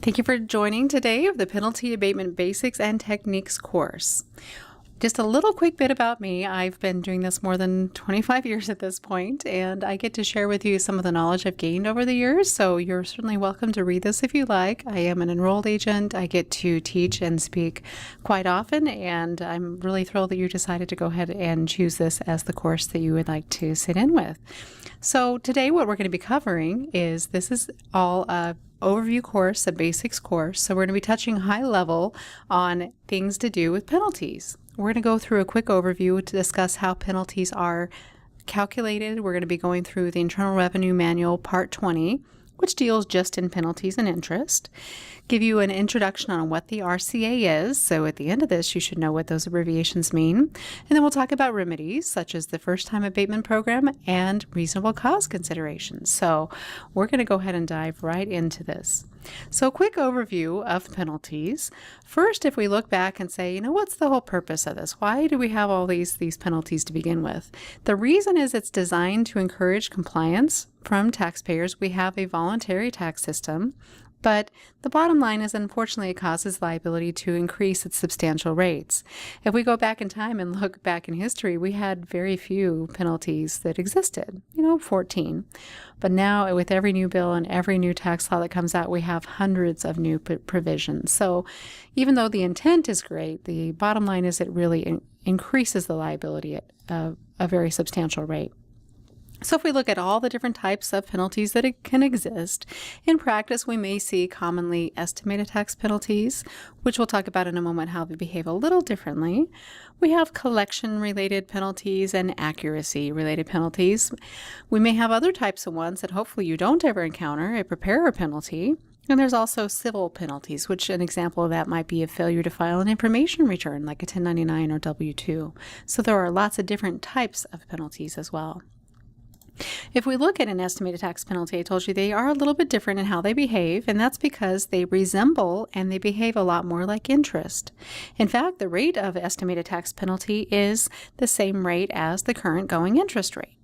Thank you for joining today of the Penalty Abatement Basics and Techniques course. Just a little quick bit about me. I've been doing this more than 25 years at this point, and I get to share with you some of the knowledge I've gained over the years, so you're certainly welcome to read this if you like. I am an enrolled agent. I get to teach and speak quite often, and I'm really thrilled that you decided to go ahead and choose this as the course that you would like to sit in with. So today what we're going to be covering is, this is all a overview course, a basics course, so we're going to be touching high level on things to do with penalties. We're going to go through a quick overview to discuss how penalties are calculated. We're going to be going through the Internal Revenue Manual Part 20, which deals just in penalties and interest. Give you an introduction on what the RCA is, so at the end of this you should know what those abbreviations mean. And then we'll talk about remedies, such as the First Time Abatement Program and reasonable cause considerations. So we're going to go ahead and dive right into this. So a quick overview of penalties. First, if we look back and say, what's the whole purpose of this? Why do we have all these penalties to begin with? The reason is it's designed to encourage compliance from taxpayers. We have a voluntary tax system, but the bottom line is, unfortunately, it causes liability to increase at substantial rates. If we go back in time and look back in history, we had very few penalties that existed, 14. But now with every new bill and every new tax law that comes out, we have hundreds of new provisions. So even though the intent is great, the bottom line is it really increases the liability at a very substantial rate. So if we look at all the different types of penalties that can exist, in practice we may see commonly estimated tax penalties, which we'll talk about in a moment how they behave a little differently. We have collection-related penalties and accuracy-related penalties. We may have other types of ones that hopefully you don't ever encounter, a preparer penalty. And there's also civil penalties, which an example of that might be a failure to file an information return, like a 1099 or W-2. So there are lots of different types of penalties as well. If we look at an estimated tax penalty, I told you they are a little bit different in how they behave, and that's because they resemble and they behave a lot more like interest. In fact, the rate of estimated tax penalty is the same rate as the current going interest rate.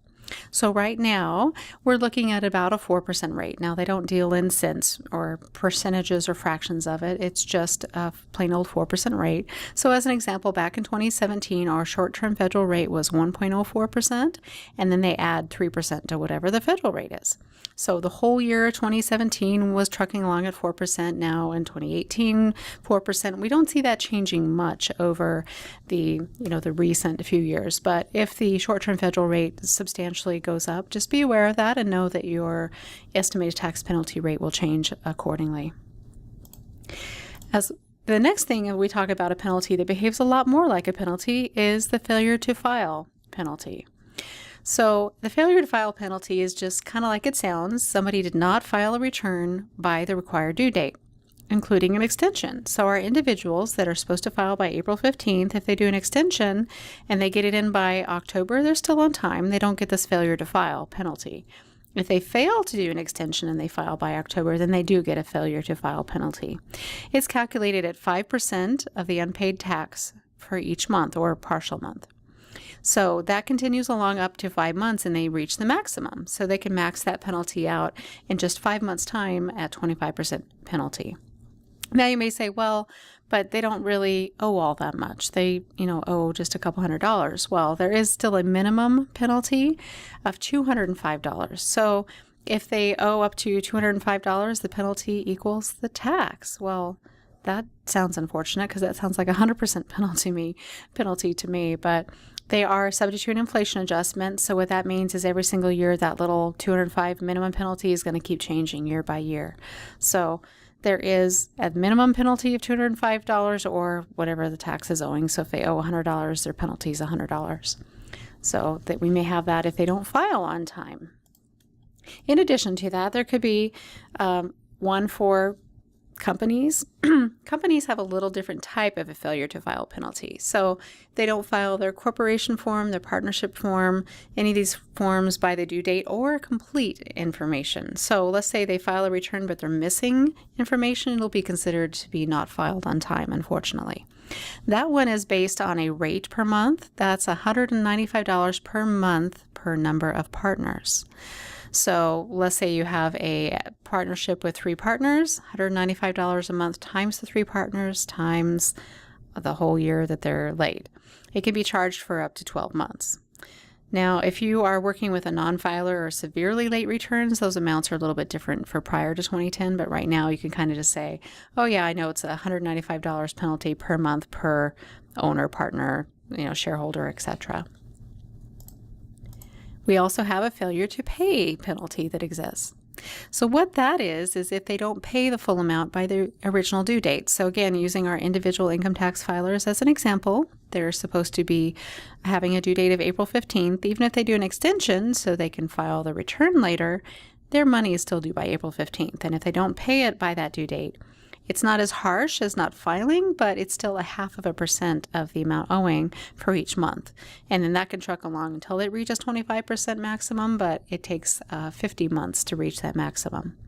So right now, we're looking at about a 4% rate. Now, they don't deal in cents or percentages or fractions of it. It's just a plain old 4% rate. So as an example, back in 2017, our short-term federal rate was 1.04%, and then they add 3% to whatever the federal rate is. So the whole year 2017 was trucking along at 4%. Now in 2018, 4%. We don't see that changing much over the recent few years. But if the short-term federal rate substantially goes up, just be aware of that and know that your estimated tax penalty rate will change accordingly. As the next thing we talk about, a penalty that behaves a lot more like a penalty, is the failure to file penalty. So the failure to file penalty is just kind of like it sounds. Somebody did not file a return by the required due date, including an extension. So our individuals that are supposed to file by April 15th, if they do an extension and they get it in by October, they're still on time. They don't get this failure to file penalty. If they fail to do an extension and they file by October, then they do get a failure to file penalty. It's calculated at 5% of the unpaid tax for each month or partial month. So that continues along up to 5 months and they reach the maximum. So they can max that penalty out in just 5 months' time at 25% penalty. Now you may say, well, but they don't really owe all that much. They, owe just a couple $100. Well, there is still a minimum penalty of $205. So if they owe up to $205, the penalty equals the tax. Well, that sounds unfortunate because that sounds like a 100% penalty to me, but they are subject to an inflation adjustment. So what that means is every single year that little $205 minimum penalty is going to keep changing year by year. So there is a minimum penalty of $205 or whatever the tax is owing. So if they owe $100, their penalty is $100. So that we may have that if they don't file on time. In addition to that, there could be one for companies. Companies have a little different type of a failure to file penalty. So they don't file their corporation form, their partnership form, any of these forms by the due date or complete information. So let's say they file a return but they're missing information, it'll be considered to be not filed on time, unfortunately. That one is based on a rate per month. That's $195 per month per number of partners. So let's say you have a partnership with 3 partners, $195 a month times the 3 partners times the whole year that they're late. It can be charged for up to 12 months. Now, if you are working with a non-filer or severely late returns, those amounts are a little bit different for prior to 2010, but right now you can kind of just say, oh yeah, I know it's $195 penalty per month per owner, partner, shareholder, etc. We also have a failure to pay penalty that exists. So what that is if they don't pay the full amount by the original due date. So again, using our individual income tax filers as an example, they're supposed to be having a due date of April 15th. Even if they do an extension so they can file the return later, their money is still due by April 15th. And if they don't pay it by that due date, it's not as harsh as not filing, but it's still 0.5% of the amount owing for each month. And then that can truck along until it reaches 25% maximum, but it takes 50 months to reach that maximum.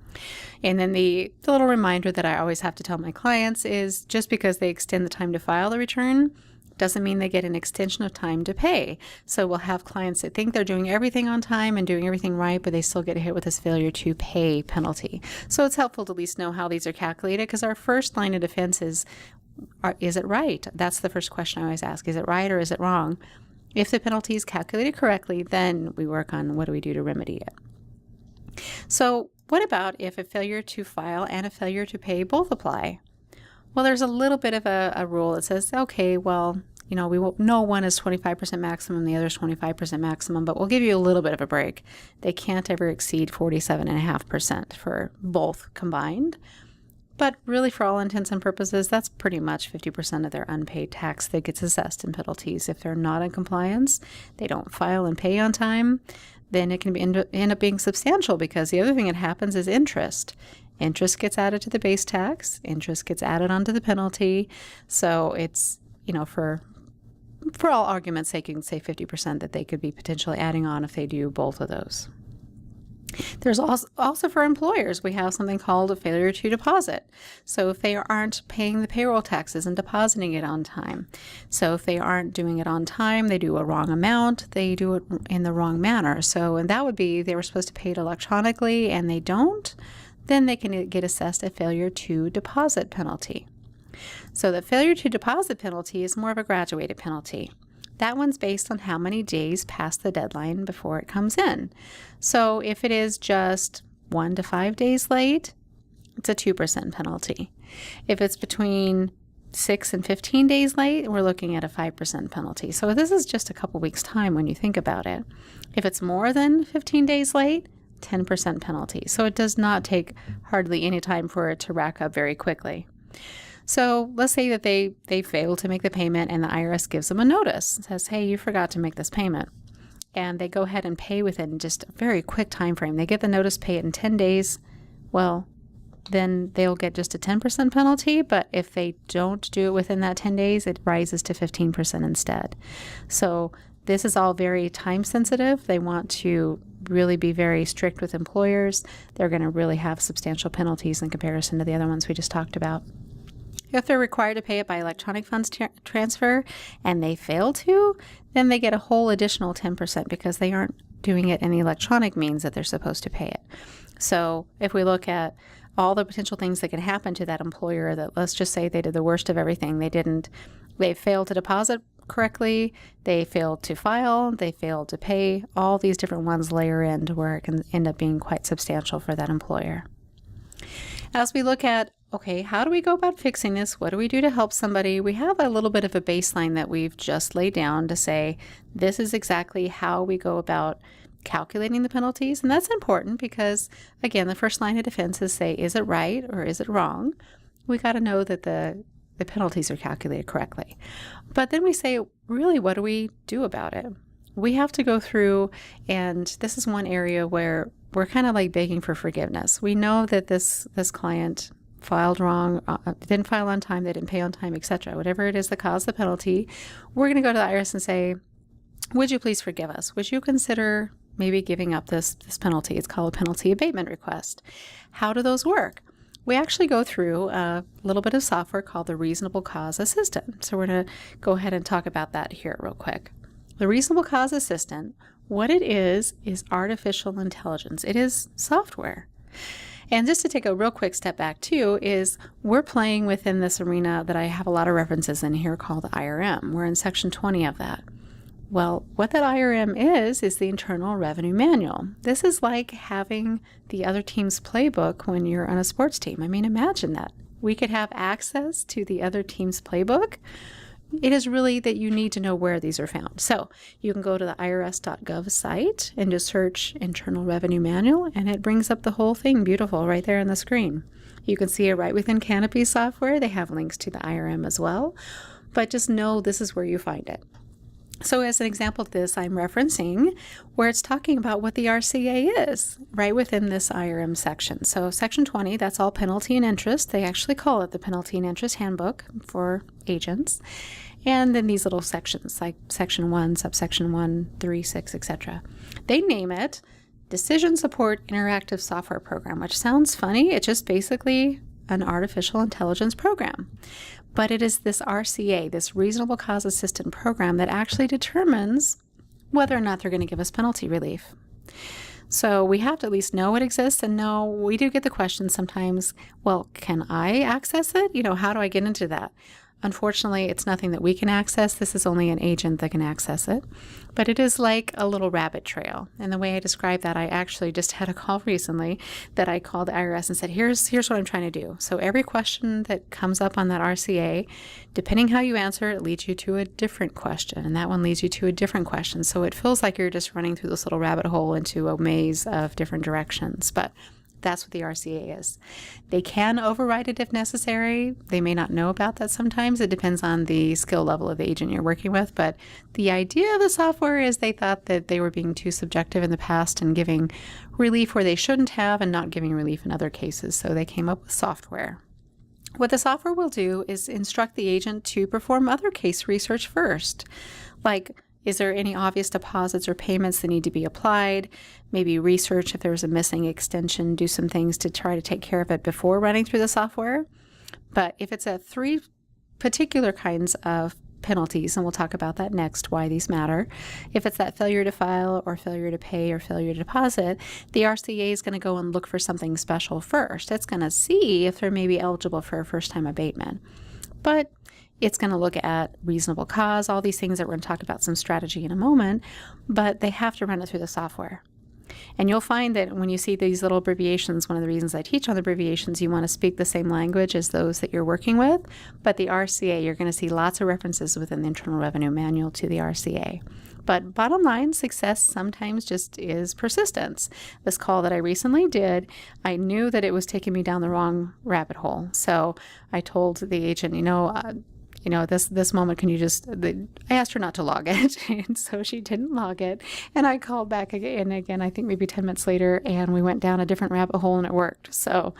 And then the little reminder that I always have to tell my clients is just because they extend the time to file the return doesn't mean they get an extension of time to pay. So we'll have clients that think they're doing everything on time and doing everything right, but they still get hit with this failure to pay penalty. So it's helpful to at least know how these are calculated, because our first line of defense is it right? That's the first question I always ask. Is it right or is it wrong? If the penalty is calculated correctly, then we work on what do we do to remedy it. So what about if a failure to file and a failure to pay both apply? Well, there's a little bit of a rule that says, okay, well, we will know one is 25% maximum, the other is 25% maximum, but we'll give you a little bit of a break. They can't ever exceed 47.5% for both combined. But really, for all intents and purposes, that's pretty much 50% of their unpaid tax that gets assessed in penalties. If they're not in compliance, they don't file and pay on time, then it can end up being substantial, because the other thing that happens is interest. Interest gets added to the base tax. Interest gets added onto the penalty. So it's, for all argument's sake, you can say 50% that they could be potentially adding on if they do both of those. There's also for employers, we have something called a failure to deposit. So if they aren't paying the payroll taxes and depositing it on time. So if they aren't doing it on time, they do a wrong amount, they do it in the wrong manner. And that would be they were supposed to pay it electronically and they don't, then they can get assessed a failure to deposit penalty. So the failure to deposit penalty is more of a graduated penalty. That one's based on how many days past the deadline before it comes in. So if it is just 1 to 5 days late, it's a 2% penalty. If it's between 6 and 15 days late, we're looking at a 5% penalty. So this is just a couple weeks' time when you think about it. If it's more than 15 days late, 10% penalty. So it does not take hardly any time for it to rack up very quickly. So let's say that they fail to make the payment and the IRS gives them a notice. It says, hey, you forgot to make this payment. And they go ahead and pay within just a very quick time frame. They get the notice, pay it in 10 days. Well, then they'll get just a 10% penalty. But if they don't do it within that 10 days, it rises to 15% instead. So this is all very time sensitive. They want to really be very strict with employers. They're going to really have substantial penalties in comparison to the other ones we just talked about. If they're required to pay it by electronic funds transfer and they fail to, then they get a whole additional 10% because they aren't doing it in the electronic means that they're supposed to pay it. So if we look at all the potential things that can happen to that employer, that let's just say they did the worst of everything. They failed to deposit correctly, they failed to file, they failed to pay, all these different ones layer in to where it can end up being quite substantial for that employer. As we look at, okay, how do we go about fixing this? What do we do to help somebody? We have a little bit of a baseline that we've just laid down to say, this is exactly how we go about calculating the penalties. And that's important because, again, the first line of defense is say, is it right or is it wrong? We got to know that the penalties are calculated correctly. But then we say, really, what do we do about it? We have to go through, and this is one area where we're kind of like begging for forgiveness. We know that this client filed wrong, didn't file on time, they didn't pay on time, etc. Whatever it is that caused the penalty, we're going to go to the IRS and say, would you please forgive us? Would you consider maybe giving up this penalty? It's called a penalty abatement request. How do those work? We actually go through a little bit of software called the Reasonable Cause Assistant. So we're going to go ahead and talk about that here real quick. The Reasonable Cause Assistant What it is artificial intelligence. It is software. And just to take a real quick step back too, is we're playing within this arena that I have a lot of references in here called IRM. We're in section 20 of that. Well, what that IRM is the Internal Revenue Manual. This is like having the other team's playbook when you're on a sports team. I mean, imagine that. We could have access to the other team's playbook. It is really that you need to know where these are found. So you can go to the irs.gov site and just search Internal Revenue Manual, and it brings up the whole thing beautiful right there on the screen. You can see it right within Canopy software. They have links to the IRM as well, but just know this is where you find it. So as an example of this, I'm referencing where it's talking about what the RCA is right within this IRM section. So section 20, that's all penalty and interest. They actually call it the Penalty and Interest Handbook for agents. And then these little sections like section 1, subsection 1, 3, 6, etc. They name it Decision Support Interactive Software Program, which sounds funny. It's just basically an artificial intelligence program. But it is this RCA, this Reasonable Cause Assistant program, that actually determines whether or not they're going to give us penalty relief. So we have to at least know it exists and know we do get the question sometimes, well, can I access it? How do I get into that? Unfortunately, it's nothing that we can access. This is only an agent that can access it. But it is like a little rabbit trail. And the way I describe that, I actually just had a call recently that I called the IRS and said, here's what I'm trying to do. So every question that comes up on that RCA, depending how you answer, it leads you to a different question. And that one leads you to a different question. So it feels like you're just running through this little rabbit hole into a maze of different directions. But that's what the RCA is. They can override it if necessary. They may not know about that sometimes. It depends on the skill level of the agent you're working with. But the idea of the software is they thought that they were being too subjective in the past and giving relief where they shouldn't have and not giving relief in other cases. So they came up with software. What the software will do is instruct the agent to perform other case research first, like is there any obvious deposits or payments that need to be applied? Maybe research if there's a missing extension, do some things to try to take care of it before running through the software. But if it's at 3 particular kinds of penalties, and we'll talk about that next, why these matter. If it's that failure to file or failure to pay or failure to deposit, the RCA is going to go and look for something special first. It's going to see if they're maybe eligible for a first-time abatement. But it's going to look at reasonable cause, all these things that we're going to talk about some strategy in a moment, but they have to run it through the software. And you'll find that when you see these little abbreviations, one of the reasons I teach on the abbreviations, you want to speak the same language as those that you're working with. But the RCA, you're going to see lots of references within the Internal Revenue Manual to the RCA. But bottom line, success sometimes just is persistence. This call that I recently did, I knew that it was taking me down the wrong rabbit hole. So I told the agent, this moment, can you I asked her not to log it, and so she didn't log it. And I called back again, I think maybe 10 minutes later, and we went down a different rabbit hole and it worked. So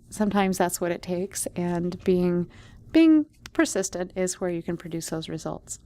sometimes that's what it takes. And being persistent is where you can produce those results.